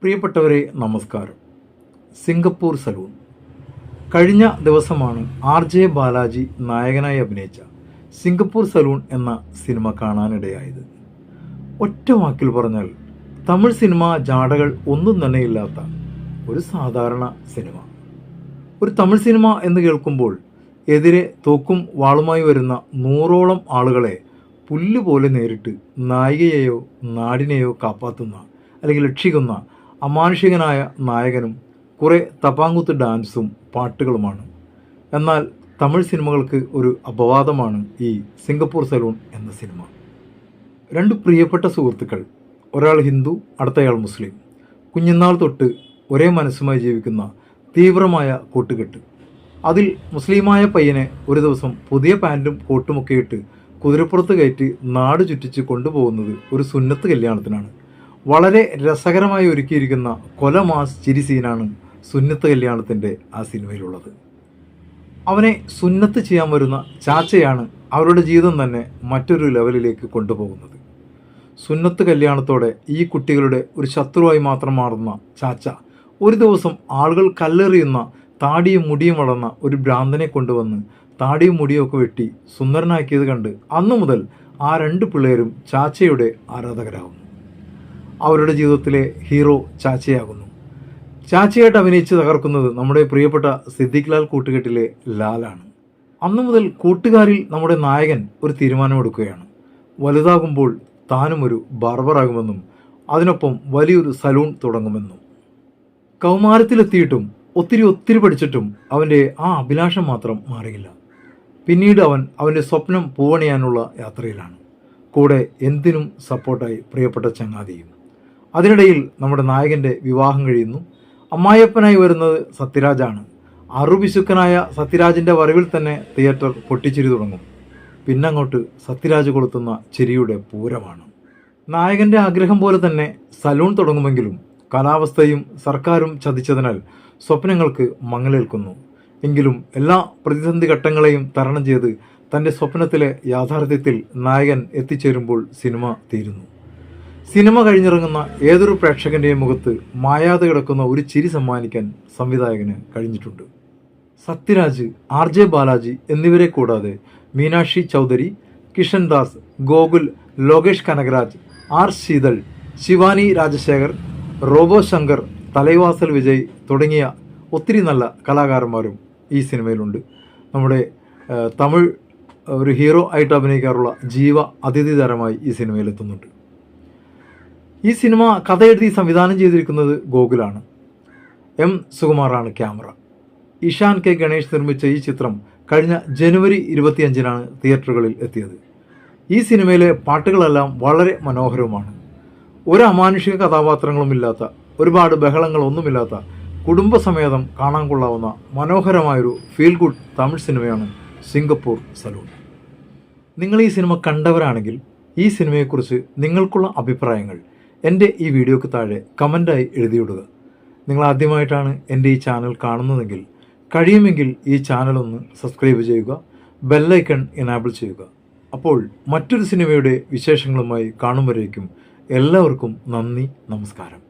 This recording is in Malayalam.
പ്രിയപ്പെട്ടവരെ നമസ്കാരം. സിംഗപ്പൂർ സലൂൺ കഴിഞ്ഞ ദിവസമാണ് RJ ബാലാജി നായകനായി അഭിനയിച്ച സിംഗപ്പൂർ സലൂൺ എന്ന സിനിമ കാണാനിടയായത്. ഒറ്റ വാക്കിൽ പറഞ്ഞാൽ തമിഴ് സിനിമ ജാടകൾ ഒന്നും തന്നെ ഇല്ലാത്ത ഒരു സാധാരണ സിനിമ. ഒരു തമിഴ് സിനിമ എന്ന് കേൾക്കുമ്പോൾ എതിരെ തോക്കും വാളുമായി വരുന്ന 100ഓളം ആളുകളെ പുല്ലുപോലെ നേരിട്ട് നായികയെയോ നാടിനെയോ കാപ്പാത്തുന്ന അല്ലെങ്കിൽ രക്ഷിക്കുന്ന അമാനുഷികനായ നായകനും കുറേ തപ്പാങ്കുത്ത് ഡാൻസും പാട്ടുകളുമാണ്. എന്നാൽ തമിഴ് സിനിമകൾക്ക് ഒരു അപവാദമാണ് ഈ സിംഗപ്പൂർ സലൂൺ എന്ന സിനിമ. രണ്ട് പ്രിയപ്പെട്ട സുഹൃത്തുക്കൾ, ഒരാൾ ഹിന്ദു, അടുത്തയാൾ മുസ്ലിം, കുഞ്ഞുനാൾ തൊട്ട് ഒരേ മനസ്സുമായി ജീവിക്കുന്ന തീവ്രമായ കൂട്ടുകെട്ട്. അതിൽ മുസ്ലിമായ പയ്യനെ ഒരു ദിവസം പുതിയ പാൻറ്റും കോട്ടുമൊക്കെ ഇട്ട് കുതിരപ്പുറത്ത് കയറ്റി നാട് ചുറ്റിച്ച് കൊണ്ടുപോകുന്നത് ഒരു സുന്നത്ത് കല്യാണത്തിനാണ്. വളരെ രസകരമായി ഒരുക്കിയിരിക്കുന്ന കൊലമാസ് ചിരി സീനാണ് സുന്നത്ത് കല്യാണത്തിൻ്റെ ആ സിനിമയിലുള്ളത്. അവനെ സുന്നത്ത് ചെയ്യാൻ വരുന്ന ചാച്ചയാണ് അവരുടെ ജീവിതം തന്നെ മറ്റൊരു ലെവലിലേക്ക് കൊണ്ടുപോകുന്നത്. സുന്നത്ത് കല്യാണത്തോടെ ഈ കുട്ടികളുടെ ഒരു ശത്രുവായി മാത്രം മാറുന്ന ചാച്ച ഒരു ദിവസം ആളുകൾ കല്ലെറിയുന്ന താടിയും മുടിയും വളർന്ന ഒരു ഭ്രാന്തനെ കൊണ്ടുവന്ന് താടിയും മുടിയൊക്കെ വെട്ടി സുന്ദരനാക്കിയത് കണ്ട് അന്നു മുതൽ ആ രണ്ട് പിള്ളേരും ചാച്ചയുടെ ആരാധകരാകുന്നു. അവരുടെ ജീവിതത്തിലെ ഹീറോ ചാച്ചയാകുന്നു. ചാച്ചയായിട്ട് അഭിനയിച്ച് തകർക്കുന്നത് നമ്മുടെ പ്രിയപ്പെട്ട സിദ്ദിഖ് ലാൽ കൂട്ടുകെട്ടിലെ ലാലാണ്. അന്നു മുതൽ കൂട്ടുകാരിൽ നമ്മുടെ നായകൻ ഒരു തീരുമാനമെടുക്കുകയാണ്. വലുതാകുമ്പോൾ താനും ഒരു ബാർബറാകുമെന്നും അതിനൊപ്പം വലിയൊരു സലൂൺ തുടങ്ങുമെന്നും. കൗമാരത്തിലെത്തിയിട്ടും ഒത്തിരി പഠിച്ചിട്ടും അവൻ്റെ ആ അഭിലാഷം മാത്രം മാറിയില്ല. പിന്നീട് അവൻ്റെ സ്വപ്നം പൂവണിയാനുള്ള യാത്രയിലാണ്. കൂടെ എന്തിനും സപ്പോർട്ടായി പ്രിയപ്പെട്ട ചങ്ങാതിയും. അതിനിടയിൽ നമ്മുടെ നായകൻ്റെ വിവാഹം കഴിയുന്നു. അമ്മായിയപ്പനായി വരുന്നത് സത്യരാജാണ്. അറുപിശുക്കനായ സത്യരാജിൻ്റെ വരവിൽ തന്നെ തിയേറ്റർ പൊട്ടിച്ചിരി തുടങ്ങും. പിന്നങ്ങോട്ട് സത്യരാജ് കൊളുത്തുന്ന ചിരിയുടെ പൂരമാണ്. നായകൻ്റെ ആഗ്രഹം പോലെ തന്നെ സലൂൺ തുടങ്ങുമെങ്കിലും കാലാവസ്ഥയും സർക്കാരും ചതിച്ചതിനാൽ സ്വപ്നങ്ങൾക്ക് മങ്ങലേൽക്കുന്നു. എങ്കിലും എല്ലാ പ്രതിസന്ധി ഘട്ടങ്ങളെയും തരണം ചെയ്ത് തൻ്റെ സ്വപ്നത്തിലെ യാഥാർത്ഥ്യത്തിൽ നായകൻ എത്തിച്ചേരുമ്പോൾ സിനിമ തീരുന്നു. സിനിമ കഴിഞ്ഞിറങ്ങുന്ന ഏതൊരു പ്രേക്ഷകൻ്റെയും മുഖത്ത് മായാതെ കിടക്കുന്ന ഒരു ചിരി സമ്മാനിക്കാൻ സംവിധായകന് കഴിഞ്ഞിട്ടുണ്ട്. സത്യരാജ്, RJ ബാലാജി എന്നിവരെ കൂടാതെ മീനാക്ഷി ചൗധരി, കിഷൻ ദാസ്, ഗോകുൽ, ലോകേഷ് കനകരാജ്, R ശീതൾ, ശിവാനി രാജശേഖർ, റോബോ ശങ്കർ, തലൈവാസൽ വിജയ് തുടങ്ങിയ ഒത്തിരി നല്ല കലാകാരന്മാരും ഈ സിനിമയിലുണ്ട്. നമ്മുടെ തമിഴ് ഒരു ഹീറോ ആയിട്ട് അഭിനയിക്കാറുള്ള ജീവ അതിഥി താരമായി ഈ സിനിമയിലെത്തുന്നുണ്ട്. ഈ സിനിമ കഥ എഴുതി സംവിധാനം ചെയ്തിരിക്കുന്നത് ഗോകുലാണ്. M സുകുമാറാണ് ക്യാമറ. ഇഷാൻ K ഗണേഷ് നിർമ്മിച്ച ഈ ചിത്രം കഴിഞ്ഞ ജനുവരി 25-നാണ് തിയേറ്ററുകളിൽ എത്തിയത്. ഈ സിനിമയിലെ പാട്ടുകളെല്ലാം വളരെ മനോഹരവുമാണ്. ഒരു അമാനുഷിക കഥാപാത്രങ്ങളുമില്ലാത്ത, ഒരുപാട് ബഹളങ്ങളൊന്നുമില്ലാത്ത, കുടുംബസമേതം കാണാൻ കൊള്ളാവുന്ന മനോഹരമായൊരു ഫീൽ ഗുഡ് തമിഴ് സിനിമയാണ് സിംഗപ്പൂർ സലൂൺ. നിങ്ങൾ ഈ സിനിമ കണ്ടവരാണെങ്കിൽ ഈ സിനിമയെക്കുറിച്ച് നിങ്ങൾക്കുള്ള അഭിപ്രായങ്ങൾ എൻ്റെ ഈ വീഡിയോക്ക് താഴെ കമൻ്റായി എഴുതിയിടുക. നിങ്ങൾ ആദ്യമായിട്ടാണ് എൻ്റെ ഈ ചാനൽ കാണുന്നതെങ്കിൽ കഴിയുമെങ്കിൽ ഈ ചാനലൊന്ന് സബ്സ്ക്രൈബ് ചെയ്യുക, ബെല്ലൈക്കൺ എനാബിൾ ചെയ്യുക. അപ്പോൾ മറ്റൊരു സിനിമയുടെ വിശേഷങ്ങളുമായി കാണും വരേക്കും എല്ലാവർക്കും നന്ദി, നമസ്കാരം.